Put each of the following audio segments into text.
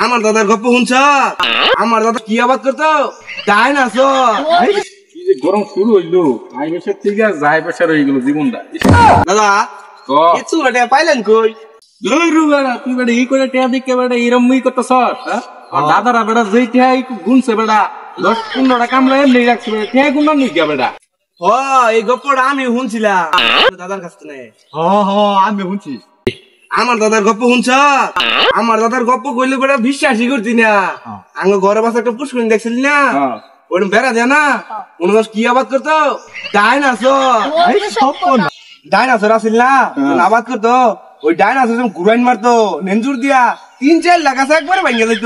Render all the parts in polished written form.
আমার দাদার গপ্প শুনছ? আমার দাদা কি আবাদ করতো? তাই না কি যে গরম শুরু হইলো, আই বছর থেকে যাই বছর হয়ে গেল জীবনটা। দাদা কিছু পাইলেন কই? তুই বেটা এই করে টেয়া দিকে বেটা এরম করতেছ? দাদারা বেটা যেই টেয়া গুনছে বেটা 10-15টা কামলা এমনি রাখছে বেটা, টেয়া গুনার নিয়ে গিয়া বেটা। এই গপ্পটা আমি শুনছিলাম দাদার কাছ থেকে। আমি শুনছি। আমার দাদার গপ্প শুনছ? আমার দাদার গপ্প কইলে বেটা বিশ্বাসই করতি না। আঙ্গ ঘরে বাসা একটা পুষ্করিণ দেখছিলি না? ওরকম বেড়া দেয় না, মনে কি আবাদ করতো? ডাইনাসর আসিল না, আবাদ করতো। ওই ডাইনাসর ঘুরাইন মারতো নেঞ্জুর দিয়া 3-4 লাখ আছে একবারে ভাঙিয়ে দিত।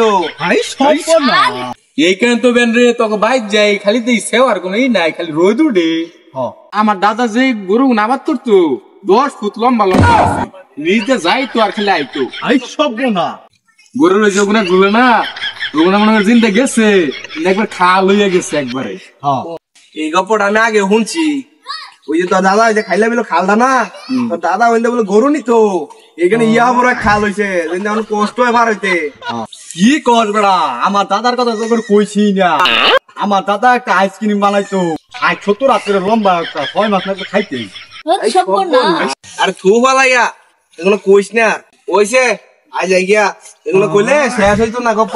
এইখানে তো বেন রে তোকে বাইক যাই খালি তো সেওয়ার কোনো নাই, খালি রোদ উঠে। আমার দাদা যে গরু নাবাদ করতো 10 ফুট লম্বা লম্বা আছে, নিজে যাই তো আর খালি আইতো। গরুর ওই যেগুনা গুলো না, ওগুনা মনে হয় জিন্দা গেছে, একবার খাল হইয়া গেছে একবারে। এই গপ্পটা আমি আগে শুনছি। ওই যে তোর দাদা যে খাইলা বিলো খালটা না, তোর দাদা ওই বলে গরু নিত, এখানে ইয়া বড় খাল হয়েছে, কষ্ট হয় বার হইতে। কি কর বেড়া, আমার দাদার কথা তো কইছি না। আমার দাদা একটা আইসক্রিম বানাইতো, 70 রাত্রে লম্বা একটা 6 মাস না খাইতে। আরে থু বালাইয়া এগুলো কইস না, ওইছে আজ গিয়া এগুলো কইলে শেষ হইতো না গপ্প।